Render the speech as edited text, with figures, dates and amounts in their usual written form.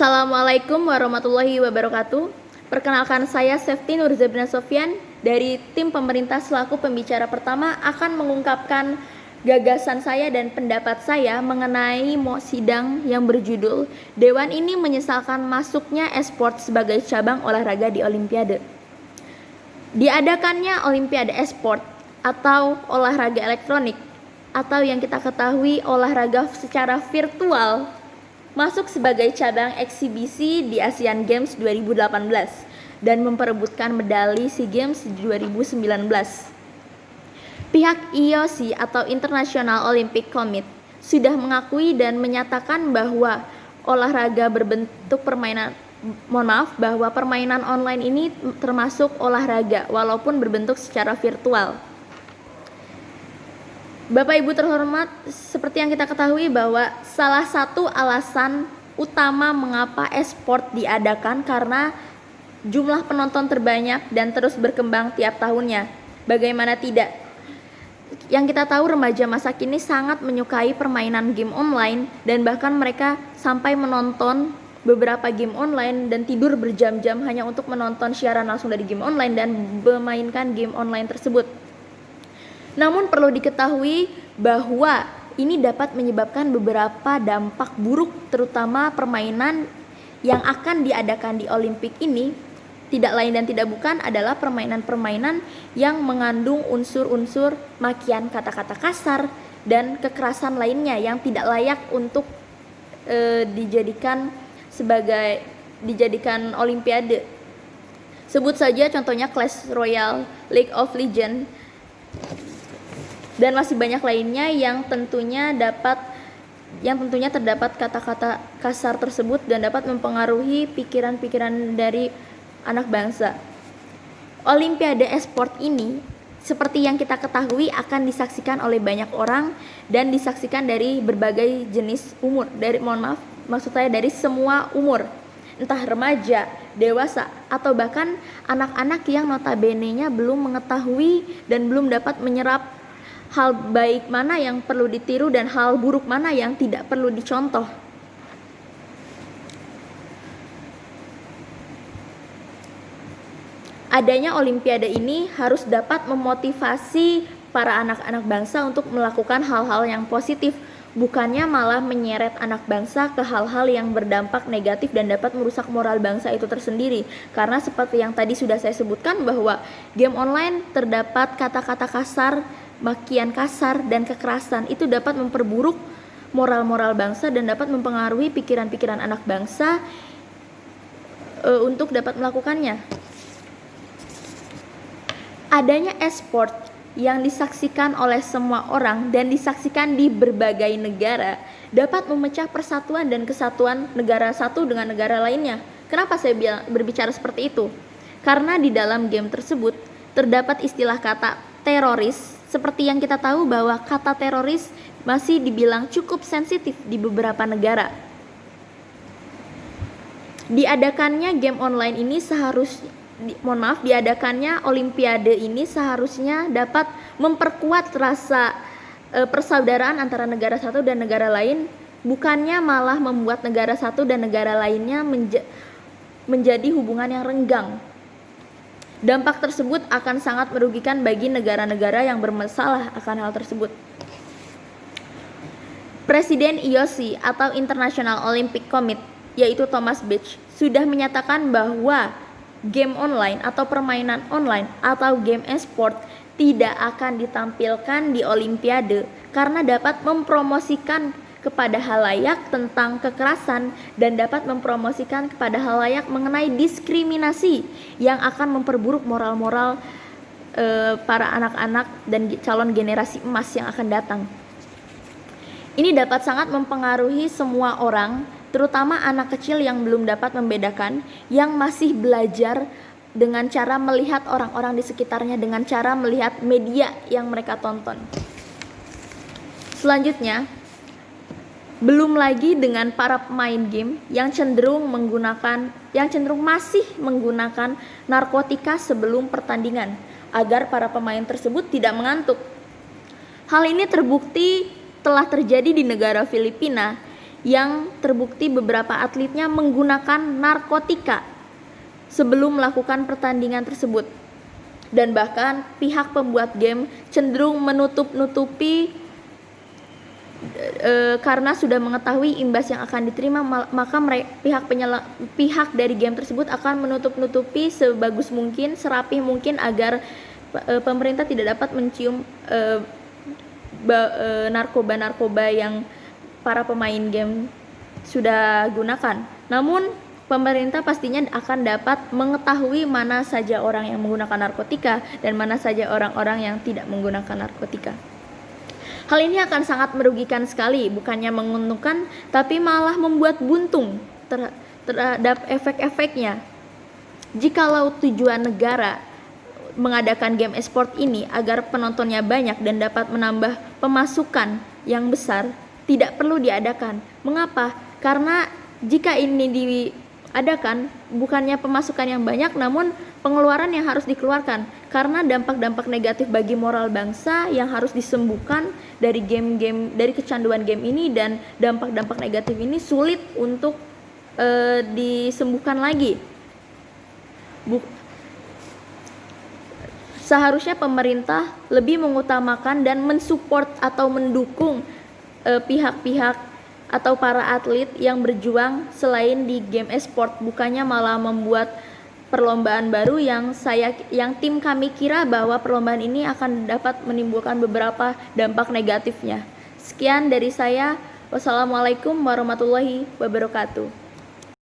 Assalamualaikum warahmatullahi wabarakatuh. Perkenalkan saya Sefti Nurzabrina Sofyan dari tim pemerintah selaku pembicara pertama akan mengungkapkan gagasan saya dan pendapat saya mengenai sidang yang berjudul Dewan ini menyesalkan masuknya e-sport sebagai cabang olahraga di Olimpiade. Diadakannya Olimpiade e-sport atau olahraga elektronik atau yang kita ketahui olahraga secara virtual masuk sebagai cabang eksibisi di Asian Games 2018 dan memperebutkan medali SEA Games 2019. Pihak IOC atau International Olympic Committee sudah mengakui dan menyatakan bahwa olahraga berbentuk bahwa permainan online ini termasuk olahraga walaupun berbentuk secara virtual. Bapak Ibu terhormat, seperti yang kita ketahui bahwa salah satu alasan utama mengapa e-sport diadakan karena jumlah penonton terbanyak dan terus berkembang tiap tahunnya. Bagaimana tidak? Yang kita tahu remaja masa kini sangat menyukai permainan game online dan bahkan mereka sampai menonton beberapa game online dan tidur berjam-jam hanya untuk menonton siaran langsung dari game online dan memainkan game online tersebut. Namun perlu diketahui bahwa ini dapat menyebabkan beberapa dampak buruk, terutama permainan yang akan diadakan di Olimpik ini tidak lain dan tidak bukan adalah permainan-permainan yang mengandung unsur-unsur makian, kata-kata kasar dan kekerasan lainnya yang tidak layak untuk dijadikan Olimpiade. Sebut saja contohnya Clash Royale, League of Legends, dan masih banyak lainnya yang tentunya terdapat kata-kata kasar tersebut dan dapat mempengaruhi pikiran-pikiran dari anak bangsa. Olimpiade e-sport ini seperti yang kita ketahui akan disaksikan oleh banyak orang dan disaksikan dari berbagai jenis umur, dari semua umur, entah remaja, dewasa, atau bahkan anak-anak yang notabene-nya belum mengetahui dan belum dapat menyerap hal baik mana yang perlu ditiru dan hal buruk mana yang tidak perlu dicontoh. Adanya Olimpiade ini harus dapat memotivasi para anak-anak bangsa untuk melakukan hal-hal yang positif, bukannya malah menyeret anak bangsa ke hal-hal yang berdampak negatif dan dapat merusak moral bangsa itu tersendiri. Karena seperti yang tadi sudah saya sebutkan bahwa game online terdapat kata-kata kasar, makian kasar dan kekerasan itu dapat memperburuk moral-moral bangsa dan dapat mempengaruhi pikiran-pikiran anak bangsa untuk dapat melakukannya. Adanya e-sport yang disaksikan oleh semua orang dan disaksikan di berbagai negara dapat memecah persatuan dan kesatuan negara satu dengan negara lainnya. Kenapa saya berbicara seperti itu? Karena di dalam game tersebut terdapat istilah kata teroris. Seperti yang kita tahu bahwa kata teroris masih dibilang cukup sensitif di beberapa negara. Diadakannya game online ini diadakannya Olimpiade ini seharusnya dapat memperkuat rasa persaudaraan antara negara satu dan negara lain, bukannya malah membuat negara satu dan negara lainnya menjadi hubungan yang renggang. Dampak tersebut akan sangat merugikan bagi negara-negara yang bermasalah akan hal tersebut. Presiden IOC atau International Olympic Committee, yaitu Thomas Bach, sudah menyatakan bahwa game online atau permainan online atau game e-sport tidak akan ditampilkan di Olimpiade karena dapat mempromosikan kepada halayak tentang kekerasan dan dapat mempromosikan kepada halayak mengenai diskriminasi yang akan memperburuk moral-moral para anak-anak dan calon generasi emas yang akan datang. Ini dapat sangat mempengaruhi semua orang, terutama anak kecil yang belum dapat membedakan, yang masih belajar dengan cara melihat orang-orang di sekitarnya, dengan cara melihat media yang mereka tonton. Selanjutnya, belum lagi dengan para pemain game yang cenderung masih menggunakan narkotika sebelum pertandingan agar para pemain tersebut tidak mengantuk. Hal ini terbukti telah terjadi di negara Filipina yang terbukti beberapa atletnya menggunakan narkotika sebelum melakukan pertandingan tersebut. Dan bahkan pihak pembuat game cenderung menutup-nutupi karena sudah mengetahui imbas yang akan diterima, maka pihak dari game tersebut akan menutup-nutupi sebagus mungkin, serapih mungkin agar pemerintah tidak dapat mencium narkoba-narkoba yang para pemain game sudah gunakan. Namun pemerintah pastinya akan dapat mengetahui mana saja orang yang menggunakan narkotika dan mana saja orang-orang yang tidak menggunakan narkotika. Hal ini akan sangat merugikan sekali, bukannya menguntungkan, tapi malah membuat buntung terhadap efek-efeknya. Jikalau tujuan negara mengadakan game e-sport ini agar penontonnya banyak dan dapat menambah pemasukan yang besar, tidak perlu diadakan. Mengapa? Karena jika ini diadakan, bukannya pemasukan yang banyak, namun pengeluaran yang harus dikeluarkan, karena dampak-dampak negatif bagi moral bangsa yang harus disembuhkan dari game-game, dari kecanduan game ini, dan dampak-dampak negatif ini sulit untuk disembuhkan lagi. Seharusnya pemerintah lebih mengutamakan dan mensupport atau mendukung pihak-pihak atau para atlet yang berjuang selain di game e-sport, bukannya malah membuat perlombaan baru yang tim kami kira bahwa perlombaan ini akan dapat menimbulkan beberapa dampak negatifnya. Sekian dari saya. Wassalamualaikum warahmatullahi wabarakatuh.